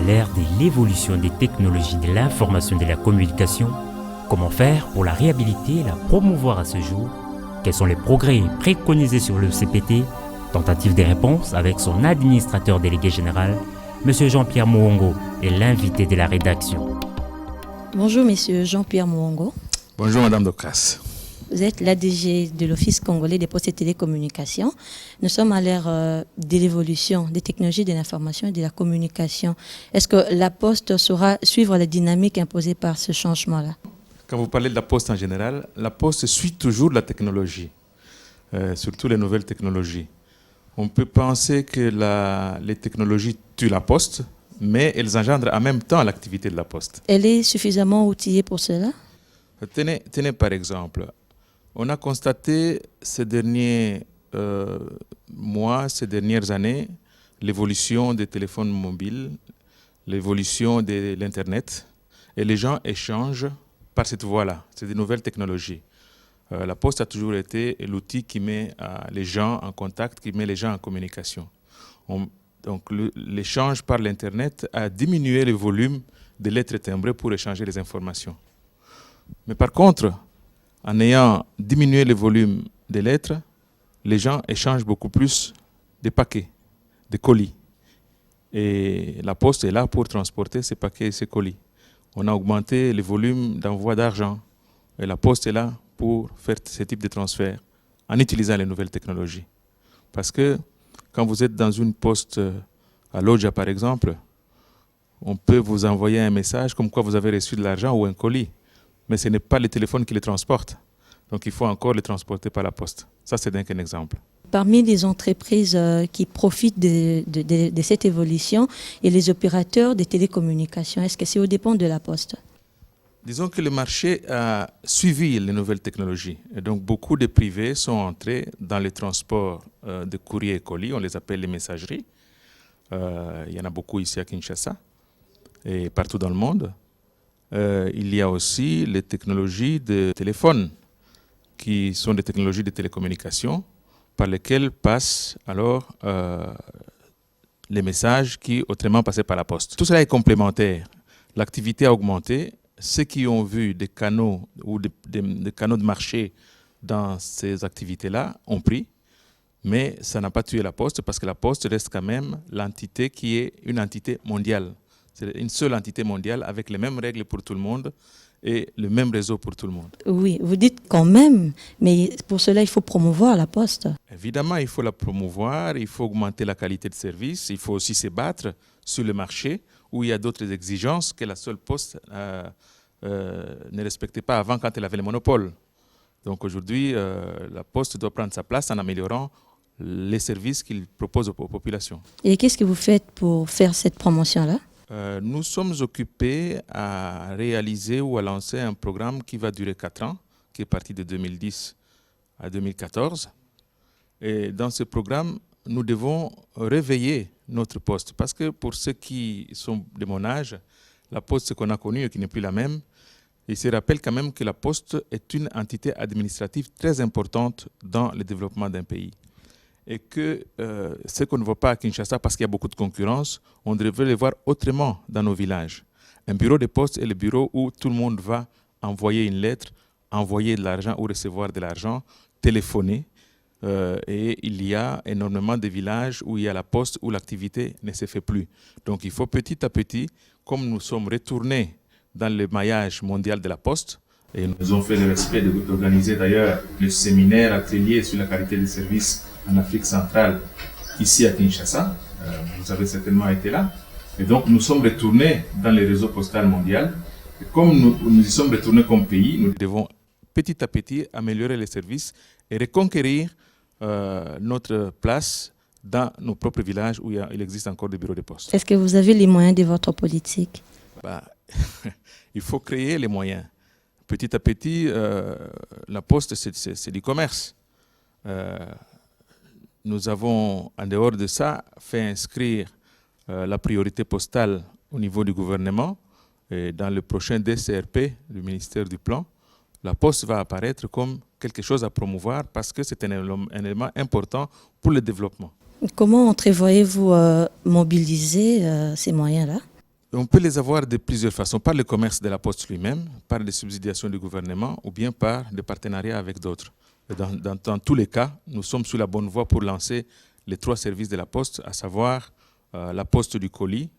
l'ère de l'évolution des technologies de l'information et de la communication, comment faire pour la réhabiliter et la promouvoir à ce jour? Quels sont les progrès préconisés sur le CPT? Tentative des réponses avec son administrateur délégué général, M. Jean-Pierre Mouongo, est l'invité de la rédaction. Bonjour M. Jean-Pierre Mouongo. Bonjour Madame Docas. Vous êtes l'ADG de l'Office congolais des postes et télécommunications. Nous sommes à l'ère de l'évolution des technologies de l'information et de la communication. Est-ce que la Poste saura suivre la dynamique imposée par ce changement-là? Quand vous parlez de la Poste en général, la Poste suit toujours la technologie, surtout les nouvelles technologies. On peut penser que les technologies tuent la Poste, mais elles engendrent en même temps l'activité de la Poste. Elle est suffisamment outillée pour cela? Tenez par exemple, on a constaté ces derniers mois, ces dernières années, l'évolution des téléphones mobiles, l'évolution de l'Internet, et les gens échangent par cette voie-là. C'est des nouvelles technologies. La Poste a toujours été l'outil qui met les gens en contact, qui met les gens en communication. Donc l'échange par l'Internet a diminué le volume de lettres timbrées pour échanger les informations. Mais par contre, en ayant diminué le volume des lettres, les gens échangent beaucoup plus de paquets, de colis. Et la Poste est là pour transporter ces paquets et ces colis. On a augmenté le volume d'envoi d'argent. Et la Poste est là pour faire ce type de transfert en utilisant les nouvelles technologies. Parce que quand vous êtes dans une poste à Lodja, par exemple, on peut vous envoyer un message comme quoi vous avez reçu de l'argent ou un colis. Mais ce n'est pas le téléphone qui les transporte. Donc il faut encore les transporter par la Poste. Ça, c'est donc un exemple. Parmi les entreprises qui profitent de cette évolution et les opérateurs des télécommunications, est-ce que c'est au dépend de la Poste? Disons que le marché a suivi les nouvelles technologies. Et donc beaucoup de privés sont entrés dans les transports de courrier et colis. On les appelle les messageries. Il y en a beaucoup ici à Kinshasa et partout dans le monde. Il y a aussi les technologies de téléphone, qui sont des technologies de télécommunication, par lesquelles passent alors les messages qui autrement passaient par la Poste. Tout cela est complémentaire. L'activité a augmenté. Ceux qui ont vu des canaux ou des canaux de marché dans ces activités-là ont pris, mais ça n'a pas tué la Poste parce que la Poste reste quand même l'entité qui est une entité mondiale. C'est une seule entité mondiale avec les mêmes règles pour tout le monde et le même réseau pour tout le monde. Oui, vous dites quand même, mais pour cela, il faut promouvoir la Poste. Évidemment, il faut la promouvoir, il faut augmenter la qualité de service, il faut aussi se battre sur le marché où il y a d'autres exigences que la seule Poste ne respectait pas avant quand elle avait le monopole. Donc aujourd'hui, la Poste doit prendre sa place en améliorant les services qu'il propose aux populations. Et qu'est-ce que vous faites pour faire cette promotion-là? Nous sommes occupés à réaliser ou à lancer un programme qui va durer 4 ans, qui est parti de 2010 à 2014. Et dans ce programme, nous devons réveiller notre Poste. Parce que pour ceux qui sont de mon âge, la Poste qu'on a connue et qui n'est plus la même, ils se rappellent quand même que la Poste est une entité administrative très importante dans le développement d'un pays. Et que ce qu'on ne voit pas à Kinshasa parce qu'il y a beaucoup de concurrence, on devrait le voir autrement dans nos villages. Un bureau de poste est le bureau où tout le monde va envoyer une lettre, envoyer de l'argent ou recevoir de l'argent, téléphoner. Et il y a énormément de villages où il y a la Poste où l'activité ne se fait plus. Donc il faut petit à petit, comme nous sommes retournés dans le maillage mondial de la Poste, et nous avons fait le respect d'organiser d'ailleurs le séminaire atelier sur la qualité des services en Afrique centrale, ici à Kinshasa. Vous avez certainement été là. Et donc, nous sommes retournés dans le réseau postal mondial. Et comme nous y sommes retournés comme pays, nous devons petit à petit améliorer les services et reconquérir notre place dans nos propres villages où il existe encore des bureaux de poste. Est-ce que vous avez les moyens de votre politique? Il faut créer les moyens. Petit à petit, la Poste, c'est du commerce. Nous avons, en dehors de ça, fait inscrire la priorité postale au niveau du gouvernement. Et dans le prochain DCRP, le ministère du Plan, la Poste va apparaître comme quelque chose à promouvoir parce que c'est un élément important pour le développement. Comment entrevoyez-vous mobiliser ces moyens-là? On peut les avoir de plusieurs façons, par le commerce de la Poste lui-même, par des subsidiations du gouvernement ou bien par des partenariats avec d'autres. Dans tous les cas, nous sommes sur la bonne voie pour lancer les 3 services de la Poste, à savoir la Poste du colis.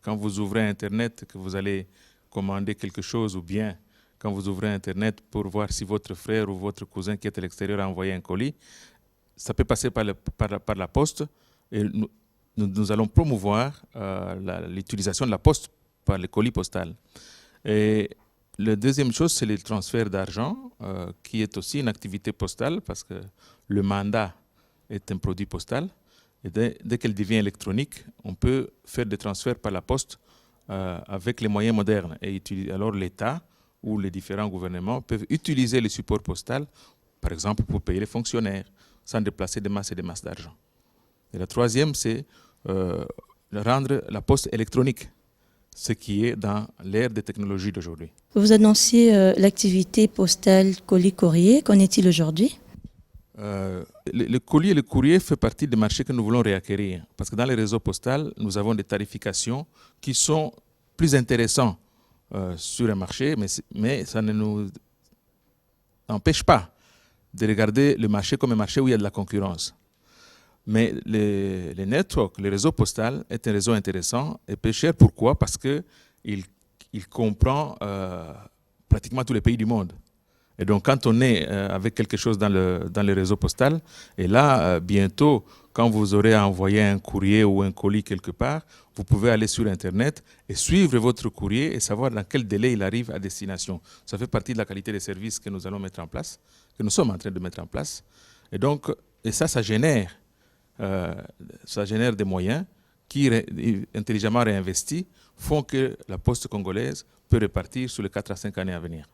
Quand vous ouvrez Internet, que vous allez commander quelque chose, ou bien quand vous ouvrez Internet pour voir si votre frère ou votre cousin qui est à l'extérieur a envoyé un colis, ça peut passer par la Poste. Et nous allons promouvoir l'utilisation de la Poste par le colis postal. Et la deuxième chose, c'est le transfert d'argent, qui est aussi une activité postale, parce que le mandat est un produit postal. Et dès qu'elle devient électronique, on peut faire des transferts par la Poste avec les moyens modernes. Et alors l'État ou les différents gouvernements peuvent utiliser le support postal, par exemple pour payer les fonctionnaires, sans déplacer des masses et des masses d'argent. Et la troisième, c'est rendre la Poste électronique, ce qui est dans l'ère des technologies d'aujourd'hui. Vous annonciez l'activité postale colis-courrier. Qu'en est-il aujourd'hui? Le colis et le courrier fait partie des marchés que nous voulons réacquérir. Parce que dans les réseaux postaux, nous avons des tarifications qui sont plus intéressantes sur un marché, mais ça ne nous empêche pas de regarder le marché comme un marché où il y a de la concurrence. Mais les networks, le réseau postal est un réseau intéressant et peu cher. Pourquoi? Parce qu'il comprend pratiquement tous les pays du monde. Et donc, quand on est avec quelque chose dans le réseau postal, et là, bientôt, quand vous aurez envoyé un courrier ou un colis quelque part, vous pouvez aller sur Internet et suivre votre courrier et savoir dans quel délai il arrive à destination. Ça fait partie de la qualité des services que nous allons mettre en place, que nous sommes en train de mettre en place. Et donc, ça génère des moyens qui, intelligemment réinvestis, font que la Poste congolaise peut repartir sur les 4 à 5 années à venir.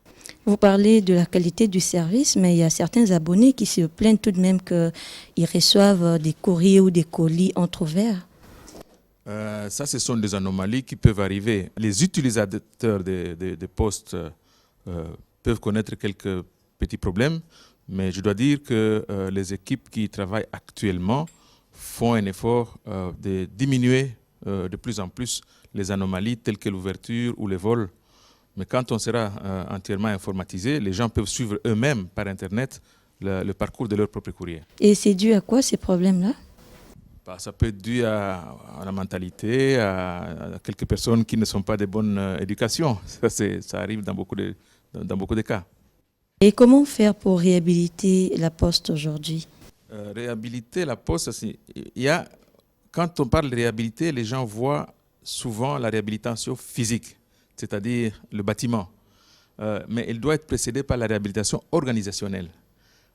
Vous parlez de la qualité du service, mais il y a certains abonnés qui se plaignent tout de même qu'ils reçoivent des courriers ou des colis entrouverts. Ça, ce sont des anomalies qui peuvent arriver. Les utilisateurs des postes peuvent connaître quelques petits problèmes, mais je dois dire que les équipes qui travaillent actuellement font un effort de diminuer de plus en plus les anomalies telles que l'ouverture ou les vols. Mais quand on sera entièrement informatisé, les gens peuvent suivre eux-mêmes par Internet le parcours de leur propre courrier. Et c'est dû à quoi ces problèmes-là? Ça peut être dû à la mentalité, à quelques personnes qui ne sont pas de bonne éducation. Ça arrive dans beaucoup de cas. Et comment faire pour réhabiliter la Poste aujourd'hui? Réhabiliter la Poste, quand on parle de réhabiliter, les gens voient souvent la réhabilitation physique, c'est-à-dire le bâtiment. Mais elle doit être précédée par la réhabilitation organisationnelle.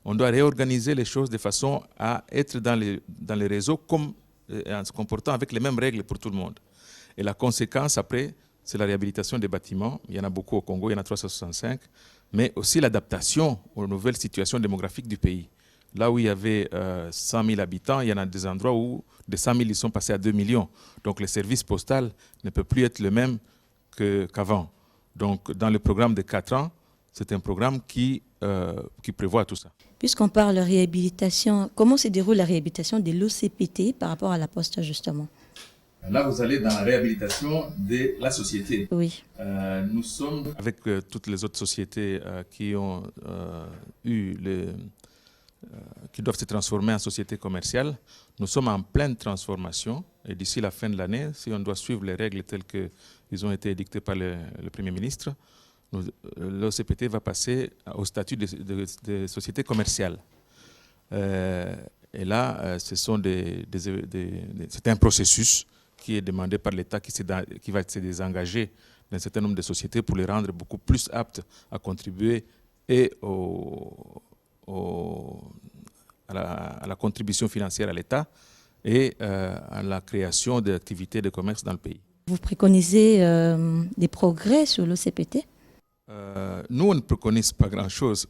On doit réorganiser les choses de façon à être dans les réseaux en se comportant avec les mêmes règles pour tout le monde. Et la conséquence, après, c'est la réhabilitation des bâtiments. Il y en a beaucoup au Congo, il y en a 365, mais aussi l'adaptation aux nouvelles situations démographiques du pays. Là où il y avait 100 000 habitants, il y en a des endroits où de 100 000, ils sont passés à 2 millions. Donc le service postal ne peut plus être le même qu'avant. Donc dans le programme de 4 ans, c'est un programme qui prévoit tout ça. Puisqu'on parle de réhabilitation, comment se déroule la réhabilitation de l'OCPT par rapport à la Poste, justement? Là, vous allez dans la réhabilitation de la société. Oui. Nous sommes avec toutes les autres sociétés qui ont qui doivent se transformer en société commerciale. Nous sommes en pleine transformation et d'ici la fin de l'année, si on doit suivre les règles telles qu'elles ont été édictées par le Premier ministre, l'OCPT va passer au statut de société commerciale. Et là, c'est un processus qui est demandé par l'État qui va se désengager d'un certain nombre de sociétés pour les rendre beaucoup plus aptes à contribuer et à la contribution financière à l'État et à la création d'activités de commerce dans le pays. Vous préconisez des progrès sur l'OCPT? Nous, on ne préconise pas grand-chose.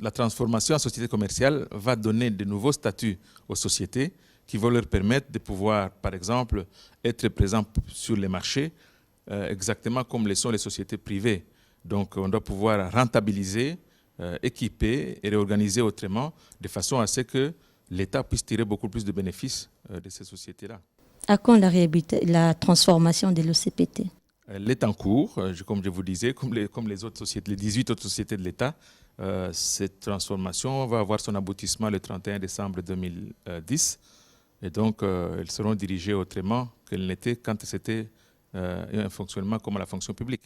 La transformation en société commerciale va donner de nouveaux statuts aux sociétés qui vont leur permettre de pouvoir, par exemple, être présents sur les marchés exactement comme le sont les sociétés privées. Donc, on doit pouvoir rentabiliser, équiper et réorganiser autrement de façon à ce que l'État puisse tirer beaucoup plus de bénéfices de ces sociétés-là. À quand la transformation de l'OCPT? Elle est en cours, comme je vous disais, comme les autres sociétés, les 18 autres sociétés de l'État. Cette transformation va avoir son aboutissement le 31 décembre 2010. Et donc, elles seront dirigées autrement qu'elles n'étaient quand c'était un fonctionnement comme la fonction publique.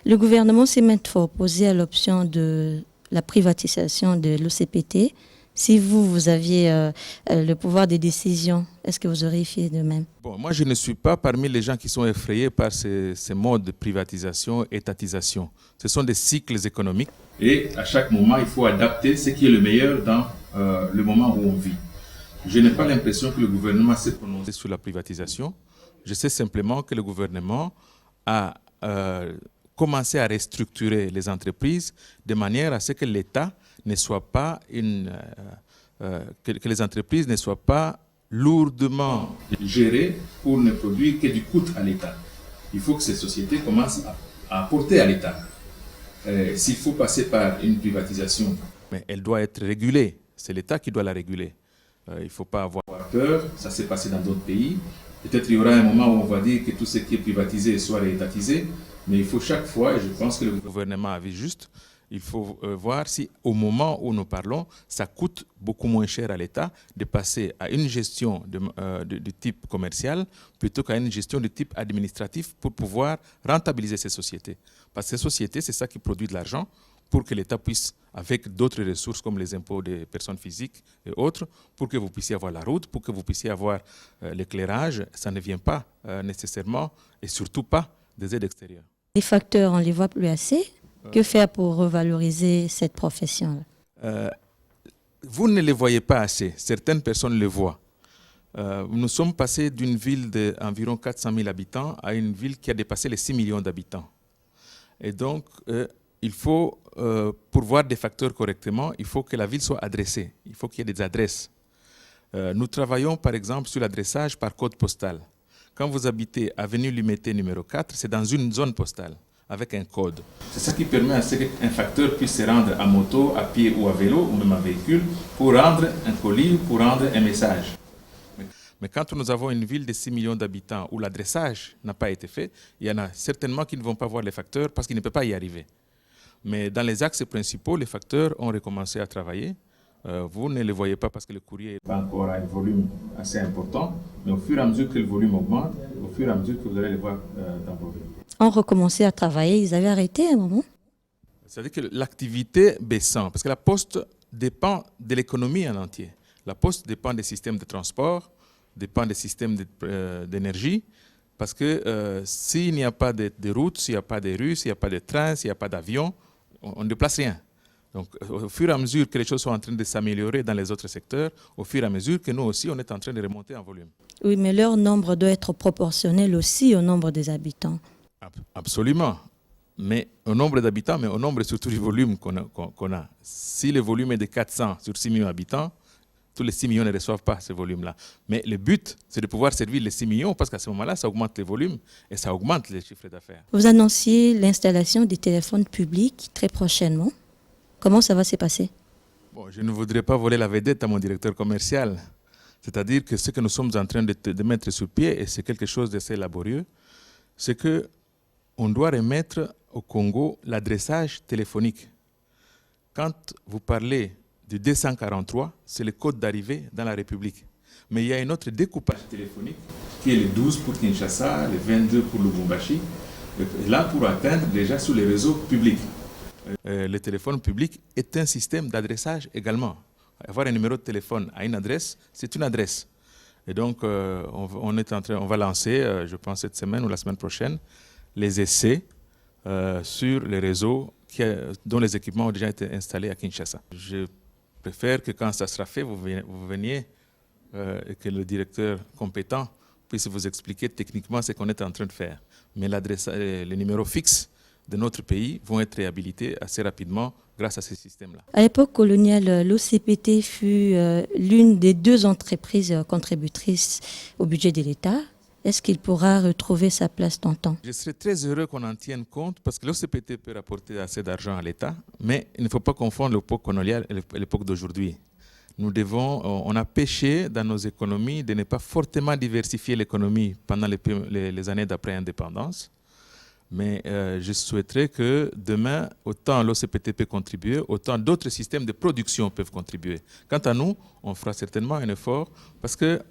Le gouvernement s'est maintes fois opposé à l'option de la privatisation de l'OCPT. Si vous aviez le pouvoir de décision, est-ce que vous auriez fait de même? Bon, moi, je ne suis pas parmi les gens qui sont effrayés par ces modes de privatisation, étatisation. Ce sont des cycles économiques. Et à chaque moment, il faut adapter ce qui est le meilleur dans le moment où on vit. Je n'ai pas l'impression que le gouvernement s'est prononcé sur la privatisation. Je sais simplement que le gouvernement a commencé à restructurer les entreprises de manière à ce que l'État ne soit pas que les entreprises ne soient pas lourdement gérées pour ne produire que du coût à l'État. Il faut que ces sociétés commencent à apporter à l'État. S'il faut passer par une privatisation, mais elle doit être régulée. C'est l'État qui doit la réguler. Il ne faut pas avoir peur. Ça s'est passé dans d'autres pays. Peut-être il y aura un moment où on va dire que tout ce qui est privatisé soit réétatisé. Mais il faut chaque fois, et je pense que le gouvernement avait juste, il faut voir si au moment où nous parlons, ça coûte beaucoup moins cher à l'État de passer à une gestion de type commercial plutôt qu'à une gestion de type administratif pour pouvoir rentabiliser ces sociétés. Parce que ces sociétés, c'est ça qui produit de l'argent pour que l'État puisse, avec d'autres ressources comme les impôts des personnes physiques et autres, pour que vous puissiez avoir la route, pour que vous puissiez avoir l'éclairage. Ça ne vient pas nécessairement et surtout pas des aides extérieures. Les facteurs, on ne les voit plus assez. Que faire pour revaloriser cette profession? Vous ne les voyez pas assez. Certaines personnes le voient. Nous sommes passés d'une ville d'environ 400 000 habitants à une ville qui a dépassé les 6 millions d'habitants. Et donc, il faut, pour voir des facteurs correctement, il faut que la ville soit adressée. Il faut qu'il y ait des adresses. Nous travaillons, par exemple, sur l'adressage par code postal. Quand vous habitez avenue Lumété numéro 4, c'est dans une zone postale, avec un code. C'est ça qui permet à ce qu'un facteur puisse se rendre à moto, à pied ou à vélo, ou même en véhicule, pour rendre un colis, pour rendre un message. Mais quand nous avons une ville de 6 millions d'habitants où l'adressage n'a pas été fait, il y en a certainement qui ne vont pas voir les facteurs parce qu'ils ne peuvent pas y arriver. Mais dans les axes principaux, les facteurs ont recommencé à travailler. Vous ne les voyez pas parce que le courrier n'est pas encore à un volume assez important, mais au fur et à mesure que le volume augmente, au fur et à mesure que vous allez les voir dans vos villes. On recommençait à travailler, ils avaient arrêté à un moment? C'est-à-dire que l'activité baissant, parce que la Poste dépend de l'économie en entier. La Poste dépend des systèmes de transport, dépend des systèmes d'énergie, parce que s'il n'y a pas de routes, s'il n'y a pas de rues, s'il n'y a pas de trains, s'il n'y a pas d'avions, on ne déplace rien. Donc, au fur et à mesure que les choses sont en train de s'améliorer dans les autres secteurs, au fur et à mesure que nous aussi, on est en train de remonter en volume. Oui, mais leur nombre doit être proportionnel aussi au nombre des habitants. Absolument. Mais au nombre d'habitants, mais au nombre surtout du volume qu'on a. Si le volume est de 400 sur 6 millions d'habitants, tous les 6 millions ne reçoivent pas ce volume-là. Mais le but, c'est de pouvoir servir les 6 millions parce qu'à ce moment-là, ça augmente les volumes et ça augmente les chiffres d'affaires. Vous annonciez l'installation des téléphones publics très prochainement. Comment ça va se passer? Bon, je ne voudrais pas voler la vedette à mon directeur commercial. C'est-à-dire que ce que nous sommes en train de mettre sur pied, et c'est quelque chose d'assez laborieux, c'est qu'on doit remettre au Congo l'adressage téléphonique. Quand vous parlez du 243, c'est le code d'arrivée dans la République. Mais il y a un autre découpage téléphonique qui est le 12 pour Kinshasa, le 22 pour Lubumbashi, là pour atteindre déjà sur les réseaux publics. Le téléphone public est un système d'adressage également. Avoir un numéro de téléphone à une adresse, c'est une adresse. Et donc, on va lancer, je pense cette semaine ou la semaine prochaine, les essais sur les réseaux dont les équipements ont déjà été installés à Kinshasa. Je préfère que quand ça sera fait, vous veniez et que le directeur compétent puisse vous expliquer techniquement ce qu'on est en train de faire. Mais les numéros fixes de notre pays vont être réhabilités assez rapidement grâce à ces systèmes-là. À l'époque coloniale, l'OCPT fut l'une des 2 entreprises contributrices au budget de l'État. Est-ce qu'il pourra retrouver sa place dans le temps? Je serais très heureux qu'on en tienne compte parce que l'OCPT peut rapporter assez d'argent à l'État, mais il ne faut pas confondre l'époque coloniale et l'époque d'aujourd'hui. On a péché dans nos économies de ne pas fortement diversifier l'économie pendant les années d'après-indépendance. Mais je souhaiterais que demain, autant l'OCPT peut contribuer, autant d'autres systèmes de production peuvent contribuer. Quant à nous, on fera certainement un effort parce que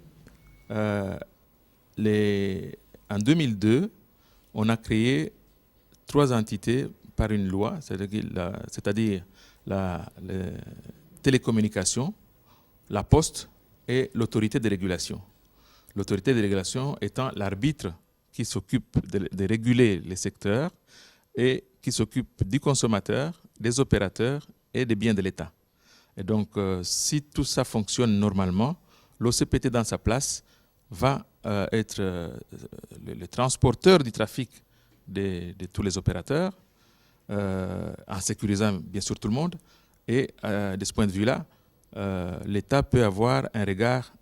en 2002, on a créé 3 entités par une loi, c'est-à-dire la télécommunication, la poste et l'autorité de régulation. L'autorité de régulation étant l'arbitre qui s'occupe de réguler les secteurs et qui s'occupe du consommateur, des opérateurs et des biens de l'État. Et donc, si tout ça fonctionne normalement, l'OCPT dans sa place va être le transporteur du trafic de tous les opérateurs, en sécurisant bien sûr tout le monde. Et de ce point de vue-là, l'État peut avoir un regard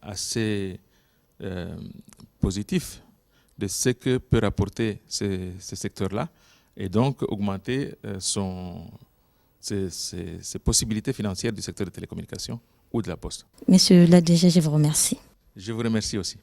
assez positif de ce que peut rapporter ce secteur-là et donc augmenter ses possibilités financières du secteur de télécommunications ou de la poste. Monsieur l'ADG, je vous remercie. Je vous remercie aussi.